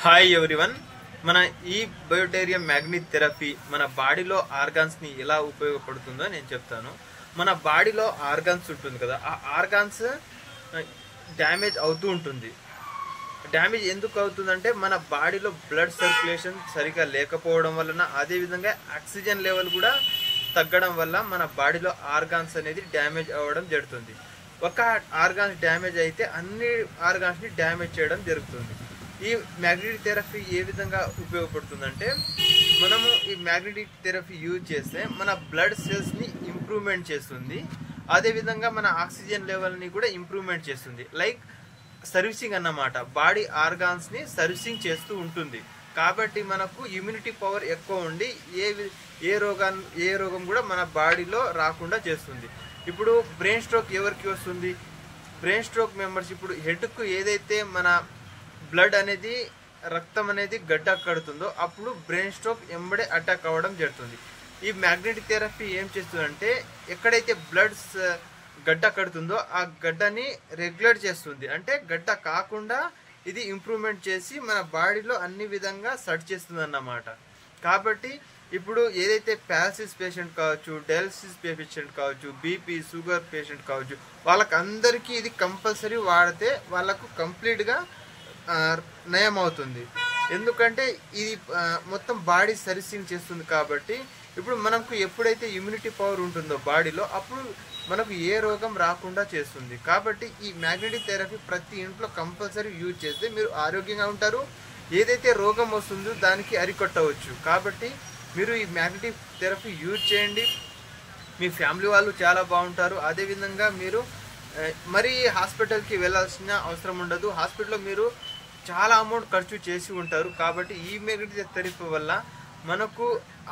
Hi everyone. మన ఈ బయోటేరియం magnet therapy మన బాడీలో ఆర్గాన్స్ ని ఎలా ఉపయోగపడుతుందో నేను చెప్తాను. మన బాడీలో ఆర్గాన్స్ ఉంటుంది కదా, ఆ ఆర్గాన్స్ డ్యామేజ్ అవుతూ ఉంటుంది. డ్యామేజ్ ఎందుకు అవుతుందంటే మన బాడీలో బ్లడ్ సర్క్యులేషన్ సరిగా లేకపోవడం వలన, అదేవిధంగా ఆక్సిజన్ లెవెల్ కూడా తగ్గడం వల్ల మన బాడీలో ఆర్గాన్స్ అనేది డ్యామేజ్ అవ్వడం జరుగుతుంది. ఒక ఆర్గాన్స్ డ్యామేజ్ అయితే అన్ని ఆర్గాన్స్ని డ్యామేజ్ చేయడం జరుగుతుంది. ఈ మ్యాగ్నెటిక్ థెరపీ ఏ విధంగా ఉపయోగపడుతుందంటే, మనము ఈ మ్యాగ్నెటిక్ థెరపీ యూజ్ చేస్తే మన బ్లడ్ సెల్స్ని ఇంప్రూవ్మెంట్ చేస్తుంది, అదేవిధంగా మన ఆక్సిజన్ లెవెల్ని కూడా ఇంప్రూవ్మెంట్ చేస్తుంది. లైక్ సర్వీసింగ్ అన్నమాట, బాడీ ఆర్గాన్స్ని సర్వీసింగ్ చేస్తూ ఉంటుంది. కాబట్టి మనకు ఇమ్యూనిటీ పవర్ ఎక్కువ ఉండి ఏ రోగం కూడా మన బాడీలో రాకుండా చేస్తుంది. ఇప్పుడు బ్రెయిన్ స్ట్రోక్ ఎవరికి వస్తుంది? బ్రెయిన్ స్ట్రోక్ మెంబర్స్ ఇప్పుడు హెడ్కు ఏదైతే మన బ్లడ్ అనేది రక్తం అనేది గడ్డ కడుతుందో అప్పుడు బ్రెయిన్ స్ట్రోక్ ఎంబడే అటాక్ అవ్వడం జరుగుతుంది. ఈ మ్యాగ్నెటిక్ థెరపీ ఏం చేస్తుందంటే, ఎక్కడైతే బ్లడ్ గడ్డ కడుతుందో ఆ గడ్డని రెగ్యులేట్ చేస్తుంది. అంటే గడ్డ కాకుండా ఇది ఇంప్రూవ్మెంట్ చేసి మన బాడీలో అన్ని విధంగా సెట్ చేస్తుంది అన్నమాట. కాబట్టి ఇప్పుడు ఏదైతే ప్యారసిస్ పేషెంట్ కావచ్చు, డయాలసిస్ పేషెంట్ కావచ్చు, బీపీ షుగర్ పేషెంట్ కావచ్చు, వాళ్ళకందరికీ ఇది కంపల్సరీ వాడితే వాళ్ళకు కంప్లీట్గా నయం అవుతుంది. ఎందుకంటే ఇది మొత్తం బాడీ సర్వీసింగ్ చేస్తుంది. కాబట్టి ఇప్పుడు మనకు ఎప్పుడైతే ఇమ్యూనిటీ పవర్ ఉంటుందో బాడీలో, అప్పుడు మనకు ఏ రోగం రాకుండా చేస్తుంది. కాబట్టి ఈ మ్యాగ్నెటిక్ థెరపీ ప్రతి ఇంట్లో కంపల్సరీ యూజ్ చేస్తే మీరు ఆరోగ్యంగా ఉంటారు. ఏదైతే రోగం వస్తుందో దానికి అరికొట్టవచ్చు. కాబట్టి మీరు ఈ మ్యాగ్నెటిక్ థెరపీ యూజ్ చేయండి, మీ ఫ్యామిలీ వాళ్ళు చాలా బాగుంటారు. అదేవిధంగా మీరు మరి హాస్పిటల్కి వెళ్ళాల్సిన అవసరం ఉండదు. హాస్పిటల్లో మీరు చాలా అమౌంట్ ఖర్చు చేసి ఉంటారు. కాబట్టి ఈ మ్యాగ్నెటిక్ థెరపీ వల్ల మనకు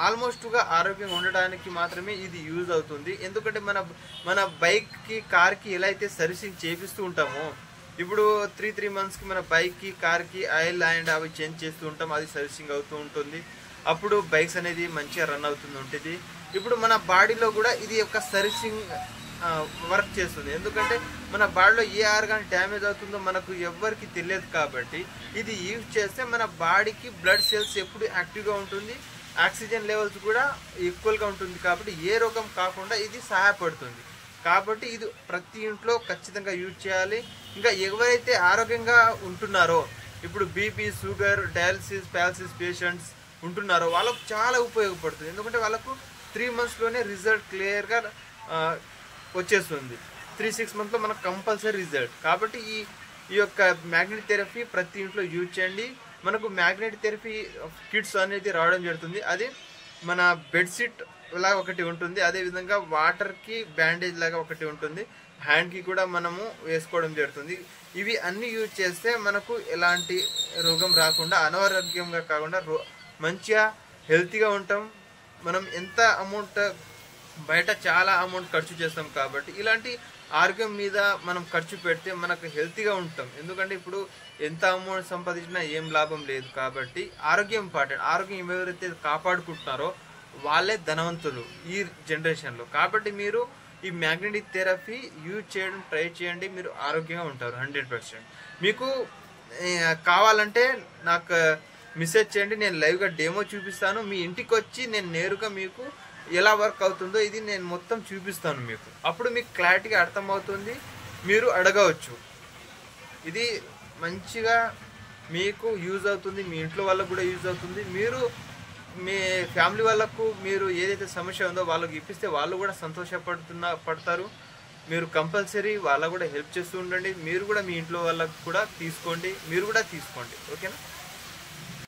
ఆల్మోస్ట్గా ఆరోగ్యంగా ఉండడానికి మాత్రమే ఇది యూజ్ అవుతుంది. ఎందుకంటే మన బైక్కి కార్కి ఎలా అయితే సర్వీసింగ్ చేపిస్తూ ఉంటామో, ఇప్పుడు 3 monthsకి మన బైక్కి కార్కి ఆయిల్ అండ్ అవి చేంజ్ చేస్తూ ఉంటాం, అది సర్వీసింగ్ అవుతూ ఉంటుంది. అప్పుడు బైక్స్ అనేది మంచిగా రన్ అవుతుంది. ఇప్పుడు మన బాడీలో కూడా ఇది ఒక సర్వీసింగ్ వర్క్ చేస్తుంది. ఎందుకంటే మన బాడీలో ఏ ఆర్గాన్ డ్యామేజ్ అవుతుందో మనకు ఎవ్వరికి తెలియదు. కాబట్టి ఇది యూజ్ చేస్తే మన బాడీకి బ్లడ్ సెల్స్ ఎప్పుడు యాక్టివ్గా ఉంటుంది, ఆక్సిజన్ లెవెల్స్ కూడా ఈక్వల్గా ఉంటుంది. కాబట్టి ఏ రోగం కాకుండా ఇది సహాయపడుతుంది. కాబట్టి ఇది ప్రతి ఇంట్లో ఖచ్చితంగా యూజ్ చేయాలి. ఇంకా ఎవరైతే ఆరోగ్యంగా ఉంటున్నారో, ఇప్పుడు బీపీ షుగర్ డయాలసిస్ ప్యారసిస్ పేషెంట్స్ ఉంటున్నారో వాళ్ళకు చాలా ఉపయోగపడుతుంది. ఎందుకంటే వాళ్ళకు 3 monthsలోనే రిజల్ట్ క్లియర్గా వచ్చేస్తుంది. 3-6 monthsలో మనకు కంపల్సరీ రిజల్ట్. కాబట్టి ఈ యొక్క మ్యాగ్నెటిక్ థెరపీ ప్రతి ఇంట్లో యూజ్ చేయండి. మనకు మ్యాగ్నెటిక్ థెరపీ కిట్స్ అనేది రావడం జరుగుతుంది. అది మన బెడ్షీట్ లాగా ఒకటి ఉంటుంది, అదేవిధంగా వాటర్కి బ్యాండేజ్ లాగా ఒకటి ఉంటుంది, హ్యాండ్కి కూడా మనము వేసుకోవడం జరుగుతుంది. ఇవి అన్నీ యూజ్ చేస్తే మనకు ఎలాంటి రోగం రాకుండా, అనారోగ్యంగా కాకుండా మంచిగా హెల్తీగా ఉంటాం. మనం ఎంత అమౌంట్ బయట చాలా అమౌంట్ ఖర్చు చేస్తాం. కాబట్టి ఇలాంటి ఆరోగ్యం మీద మనం ఖర్చు పెడితే మనకు హెల్తీగా ఉంటాం. ఎందుకంటే ఇప్పుడు ఎంత అమౌంట్ సంపాదించినా ఏం లాభం లేదు. కాబట్టి ఆరోగ్యం ఇంపార్టెంట్. ఆరోగ్యం ఎవరైతే కాపాడుకుంటున్నారో వాళ్ళే ధనవంతులు ఈ జనరేషన్లో. కాబట్టి మీరు ఈ మ్యాగ్నెటిక్ థెరపీ యూజ్ చేయడం ట్రై చేయండి, మీరు ఆరోగ్యంగా ఉంటారు 100%. మీకు కావాలంటే నాకు మెసేజ్ చేయండి, నేను లైవ్గా డెమో చూపిస్తాను. మీ ఇంటికి వచ్చి నేను నేరుగా మీకు ఎలా వర్క్ అవుతుందో ఇది నేను మొత్తం చూపిస్తాను మీకు. అప్పుడు మీకు క్లారిటీగా అర్థమవుతుంది, మీరు అడగవచ్చు. ఇది మంచిగా మీకు యూజ్ అవుతుంది, మీ ఇంట్లో వాళ్ళకు కూడా యూజ్ అవుతుంది. మీరు మీ ఫ్యామిలీ వాళ్ళకు మీరు ఏదైతే సమస్య ఉందో వాళ్ళకి ఇప్పిస్తే వాళ్ళు కూడా పడతారు. మీరు కంపల్సరీ వాళ్ళకు కూడా హెల్ప్ చేస్తూ ఉండండి. మీరు కూడా మీ ఇంట్లో వాళ్ళకు కూడా తీసుకోండి, మీరు కూడా తీసుకోండి. ఓకేనా?